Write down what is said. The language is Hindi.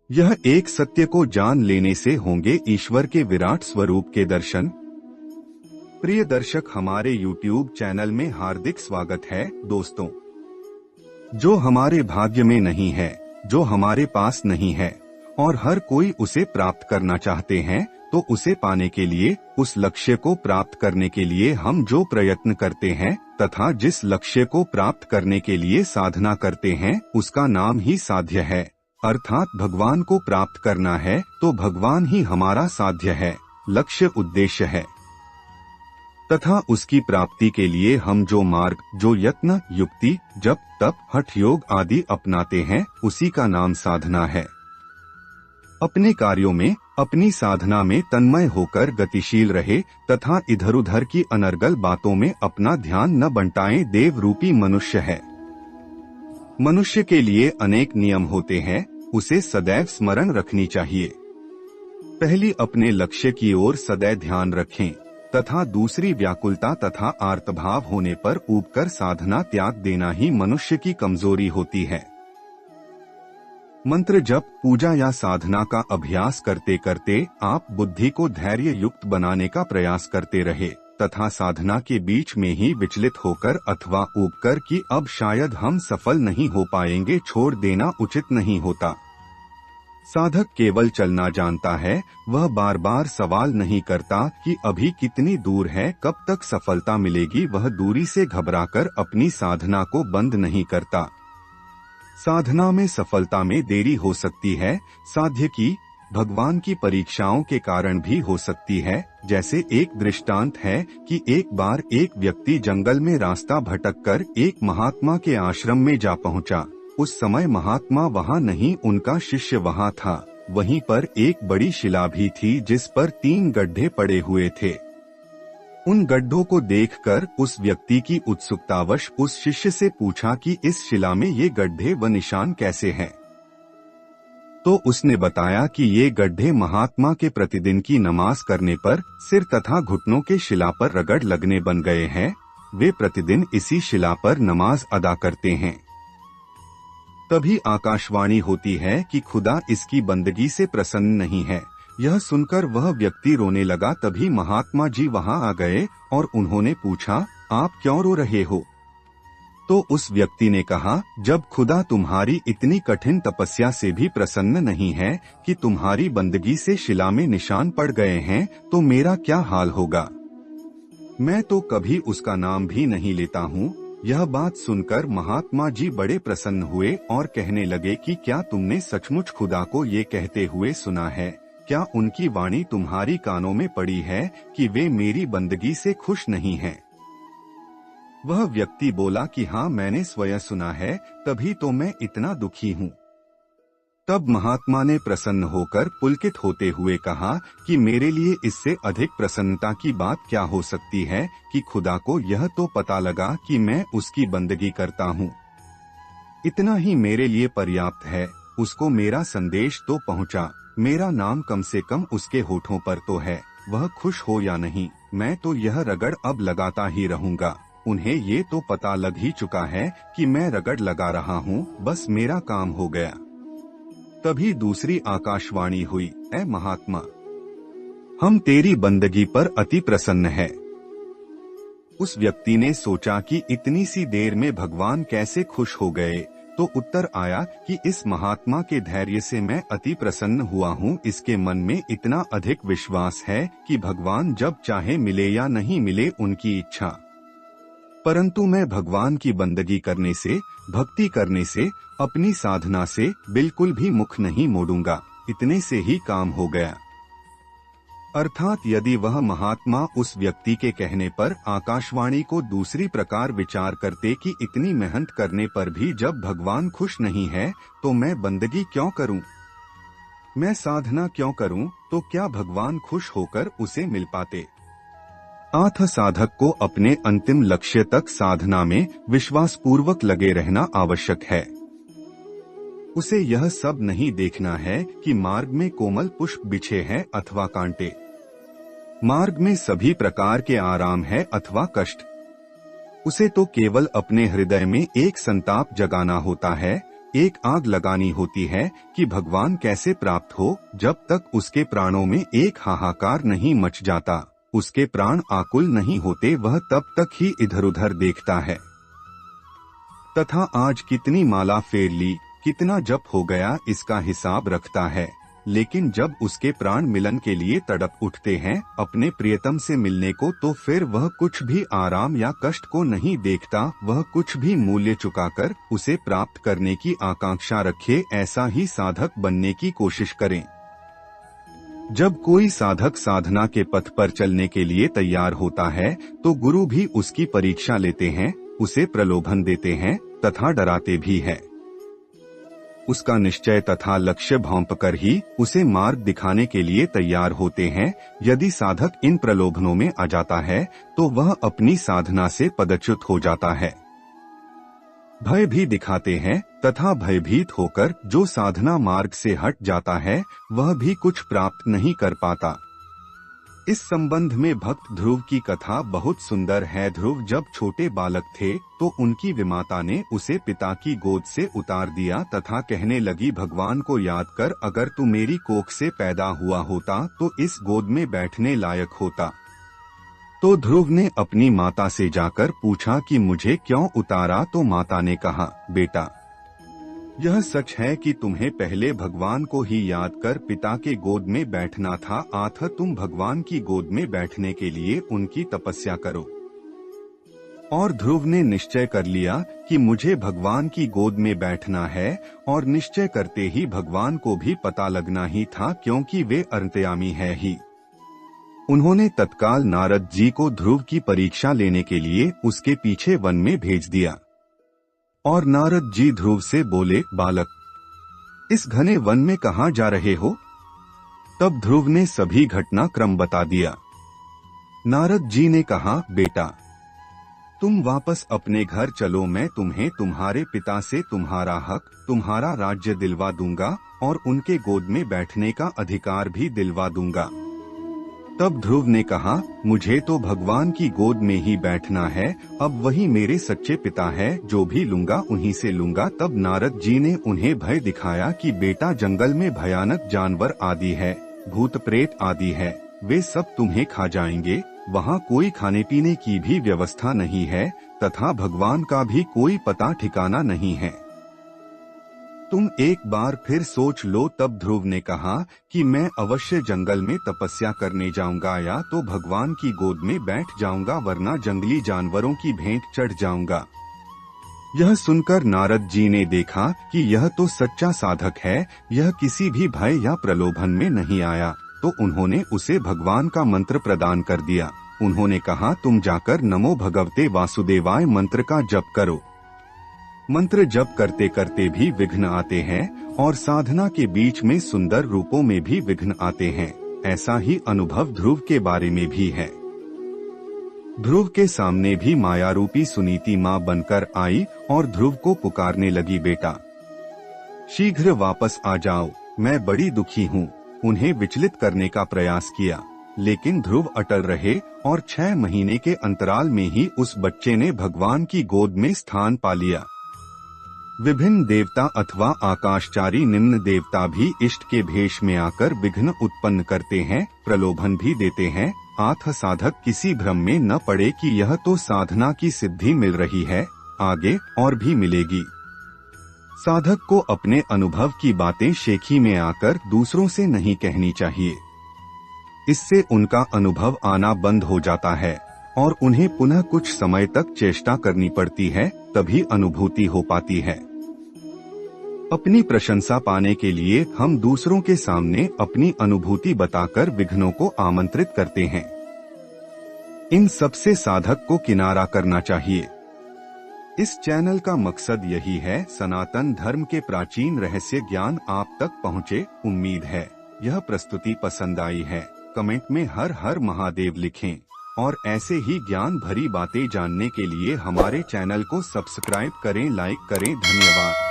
यह एक सत्य को जान लेने से होंगे ईश्वर के विराट स्वरूप के दर्शन। प्रिय दर्शक, हमारे YouTube चैनल में हार्दिक स्वागत है। दोस्तों, जो हमारे भाग्य में नहीं है, जो हमारे पास नहीं है और हर कोई उसे प्राप्त करना चाहते हैं, तो उसे पाने के लिए, उस लक्ष्य को प्राप्त करने के लिए हम जो प्रयत्न करते हैं तथा जिस लक्ष्य को प्राप्त करने के लिए साधना करते हैं, उसका नाम ही साध्य है। अर्थात भगवान को प्राप्त करना है तो भगवान ही हमारा साध्य है, लक्ष्य, उद्देश्य है। तथा उसकी प्राप्ति के लिए हम जो मार्ग, जो यत्न, युक्ति, जप, तप, हठ योग आदि अपनाते हैं, उसी का नाम साधना है। अपने कार्यों में, अपनी साधना में तन्मय होकर गतिशील रहे तथा इधर उधर की अनर्गल बातों में अपना ध्यान न बंटाएं। देव रूपी मनुष्य है। मनुष्य के लिए अनेक नियम होते हैं, उसे सदैव स्मरण रखनी चाहिए। पहली, अपने लक्ष्य की ओर सदैव ध्यान रखें तथा दूसरी, व्याकुलता तथा आर्तभाव होने पर ऊबकर साधना त्याग देना ही मनुष्य की कमजोरी होती है। मंत्र जप, पूजा या साधना का अभ्यास करते करते आप बुद्धि को धैर्य युक्त बनाने का प्रयास करते रहे तथा साधना के बीच में ही विचलित होकर अथवा ऊबकर कि अब शायद हम सफल नहीं हो पाएंगे, छोड़ देना उचित नहीं होता। साधक केवल चलना जानता है, वह बार बार सवाल नहीं करता कि अभी कितनी दूर है, कब तक सफलता मिलेगी। वह दूरी से घबराकर अपनी साधना को बंद नहीं करता। साधना में सफलता में देरी हो सकती है, साध्य की, भगवान की परीक्षाओं के कारण भी हो सकती है। जैसे एक दृष्टांत है कि एक बार एक व्यक्ति जंगल में रास्ता भटककर एक महात्मा के आश्रम में जा पहुंचा। उस समय महात्मा वहां नहीं, उनका शिष्य वहां था। वहीं पर एक बड़ी शिला भी थी जिस पर 3 गड्ढे पड़े हुए थे। उन गड्ढों को देखकर उस व्यक्ति की उत्सुकतावश उस शिष्य से पूछा कि इस शिला में ये गड्ढे व निशान कैसे हैं? तो उसने बताया कि ये गड्ढे महात्मा के प्रतिदिन की नमाज करने पर सिर तथा घुटनों के शिला पर रगड़ लगने बन गए हैं। वे प्रतिदिन इसी शिला पर नमाज अदा करते हैं। तभी आकाशवाणी होती है कि खुदा इसकी बंदगी से प्रसन्न नहीं है। यह सुनकर वह व्यक्ति रोने लगा। तभी महात्मा जी वहां आ गए और उन्होंने पूछा, आप क्यों रो रहे हो? तो उस व्यक्ति ने कहा, जब खुदा तुम्हारी इतनी कठिन तपस्या से भी प्रसन्न नहीं है कि तुम्हारी बंदगी से शिला में निशान पड़ गए हैं, तो मेरा क्या हाल होगा? मैं तो कभी उसका नाम भी नहीं लेता हूँ। यह बात सुनकर महात्मा जी बड़े प्रसन्न हुए और कहने लगे कि क्या तुमने सचमुच खुदा को ये कहते हुए सुना है? क्या उनकी वाणी तुम्हारी कानों में पड़ी है कि वे मेरी बंदगी से खुश नहीं हैं? वह व्यक्ति बोला कि हाँ, मैंने स्वयं सुना है, तभी तो मैं इतना दुखी हूँ। तब महात्मा ने प्रसन्न होकर पुलकित होते हुए कहा कि मेरे लिए इससे अधिक प्रसन्नता की बात क्या हो सकती है कि खुदा को यह तो पता लगा कि मैं उसकी बंदगी करता हूँ। इतना ही मेरे लिए पर्याप्त है। उसको मेरा संदेश तो पहुँचा, मेरा नाम कम से कम उसके होठों पर तो है। वह खुश हो या नहीं, मैं तो यह रगड़ अब लगाता ही रहूंगा। उन्हें ये तो पता लग ही चुका है कि मैं रगड़ लगा रहा हूँ, बस मेरा काम हो गया। तभी दूसरी आकाशवाणी हुई, ऐ महात्मा, हम तेरी बंदगी पर अति प्रसन्न है। उस व्यक्ति ने सोचा कि इतनी सी देर में भगवान कैसे खुश हो गए, तो उत्तर आया कि इस महात्मा के धैर्य से मैं अति प्रसन्न हुआ हूँ। इसके मन में इतना अधिक विश्वास है कि भगवान जब चाहे मिले या नहीं मिले, उनकी इच्छा। परंतु मैं भगवान की बंदगी करने से, भक्ति करने से, अपनी साधना से बिल्कुल भी मुख नहीं मोड़ूंगा। इतने से ही काम हो गया। अर्थात यदि वह महात्मा उस व्यक्ति के कहने पर आकाशवाणी को दूसरी प्रकार विचार करते कि इतनी मेहनत करने पर भी जब भगवान खुश नहीं है, तो मैं बंदगी क्यों करूं? मैं साधना क्यों करूं? तो क्या भगवान खुश होकर उसे मिल पाते? अतः साधक को अपने अंतिम लक्ष्य तक साधना में विश्वास पूर्वक लगे रहना आवश्यक है। उसे यह सब नहीं देखना है कि मार्ग में कोमल पुष्प बिछे हैं अथवा कांटे। मार्ग में सभी प्रकार के आराम है अथवा कष्ट। उसे तो केवल अपने हृदय में एक संताप जगाना होता है, एक आग लगानी होती है कि भगवान कैसे प्राप्त हो, जब तक उसके प्राणों में एक हाहाकार नहीं मच जाता, उसके प्राण आकुल नहीं होते, वह तब तक ही इधर उधर देखता है। तथा आज कितनी माला फेर ली, कितना जप हो गया, इसका हिसाब रखता है। लेकिन जब उसके प्राण मिलन के लिए तड़प उठते हैं अपने प्रियतम से मिलने को, तो फिर वह कुछ भी आराम या कष्ट को नहीं देखता, वह कुछ भी मूल्य चुकाकर उसे प्राप्त करने की आकांक्षा रखे। ऐसा ही साधक बनने की कोशिश करें। जब कोई साधक साधना के पथ पर चलने के लिए तैयार होता है, तो गुरु भी उसकी परीक्षा लेते हैं, उसे प्रलोभन देते हैं तथा डराते भी है। उसका निश्चय तथा लक्ष्य भांपकर ही उसे मार्ग दिखाने के लिए तैयार होते हैं। यदि साधक इन प्रलोभनों में आ जाता है, तो वह अपनी साधना से पदच्युत हो जाता है। भय भी दिखाते हैं तथा भयभीत होकर जो साधना मार्ग से हट जाता है, वह भी कुछ प्राप्त नहीं कर पाता। इस संबंध में भक्त ध्रुव की कथा बहुत सुंदर है। ध्रुव जब छोटे बालक थे तो उनकी विमाता ने उसे पिता की गोद से उतार दिया तथा कहने लगी, भगवान को याद कर, अगर तू मेरी कोख से पैदा हुआ होता तो इस गोद में बैठने लायक होता। तो ध्रुव ने अपनी माता से जाकर पूछा कि मुझे क्यों उतारा, तो माता ने कहा, बेटा, यह सच है कि तुम्हें पहले भगवान को ही याद कर पिता के गोद में बैठना था, अतः तुम भगवान की गोद में बैठने के लिए उनकी तपस्या करो। और ध्रुव ने निश्चय कर लिया कि मुझे भगवान की गोद में बैठना है, और निश्चय करते ही भगवान को भी पता लगना ही था, क्योंकि वे अंतर्यामी है ही। उन्होंने तत्काल नारद जी को ध्रुव की परीक्षा लेने के लिए उसके पीछे वन में भेज दिया। और नारद जी ध्रुव से बोले, बालक, इस घने वन में कहाँ जा रहे हो? तब ध्रुव ने सभी घटना क्रम बता दिया। नारद जी ने कहा, बेटा, तुम वापस अपने घर चलो, मैं तुम्हें तुम्हारे पिता से तुम्हारा हक, तुम्हारा राज्य दिलवा दूंगा और उनके गोद में बैठने का अधिकार भी दिलवा दूंगा। तब ध्रुव ने कहा, मुझे तो भगवान की गोद में ही बैठना है, अब वही मेरे सच्चे पिता है, जो भी लूंगा उन्हीं से लूंगा। तब नारद जी ने उन्हें भय दिखाया कि बेटा, जंगल में भयानक जानवर आदि है, भूत प्रेत आदि है, वे सब तुम्हें खा जाएंगे। वहाँ कोई खाने पीने की भी व्यवस्था नहीं है तथा भगवान का भी कोई पता ठिकाना नहीं है। तुम एक बार फिर सोच लो। तब ध्रुव ने कहा कि मैं अवश्य जंगल में तपस्या करने जाऊंगा, या तो भगवान की गोद में बैठ जाऊंगा, वरना जंगली जानवरों की भेंट चढ़ जाऊंगा। यह सुनकर नारद जी ने देखा कि यह तो सच्चा साधक है, यह किसी भी भय या प्रलोभन में नहीं आया, तो उन्होंने उसे भगवान का मंत्र प्रदान कर दिया। उन्होंने कहा, तुम जाकर नमो भगवते वासुदेवाय मंत्र का जप करो। मंत्र जप करते करते भी विघ्न आते हैं और साधना के बीच में सुंदर रूपों में भी विघ्न आते हैं। ऐसा ही अनुभव ध्रुव के बारे में भी है। ध्रुव के सामने भी माया रूपी सुनीति माँ बनकर आई और ध्रुव को पुकारने लगी, बेटा, शीघ्र वापस आ जाओ, मैं बड़ी दुखी हूँ। उन्हें विचलित करने का प्रयास किया, लेकिन ध्रुव अटल रहे और 6 महीने के अंतराल में ही उस बच्चे ने भगवान की गोद में स्थान पा लिया। विभिन्न देवता अथवा आकाशचारी निम्न देवता भी इष्ट के भेष में आकर विघ्न उत्पन्न करते हैं, प्रलोभन भी देते हैं। आत्म साधक किसी भ्रम में न पड़े कि यह तो साधना की सिद्धि मिल रही है, आगे और भी मिलेगी। साधक को अपने अनुभव की बातें शेखी में आकर दूसरों से नहीं कहनी चाहिए। इससे उनका अनुभव आना बंद हो जाता है और उन्हें पुनः कुछ समय तक चेष्टा करनी पड़ती है, तभी अनुभूति हो पाती है। अपनी प्रशंसा पाने के लिए हम दूसरों के सामने अपनी अनुभूति बताकर विघ्नों को आमंत्रित करते हैं। इन सबसे साधक को किनारा करना चाहिए। इस चैनल का मकसद यही है, सनातन धर्म के प्राचीन रहस्य ज्ञान आप तक पहुँचे। उम्मीद है यह प्रस्तुति पसंद आई है। कमेंट में हर हर महादेव लिखें और ऐसे ही ज्ञान भरी बातें जानने के लिए हमारे चैनल को सब्सक्राइब करें, लाइक करें। धन्यवाद।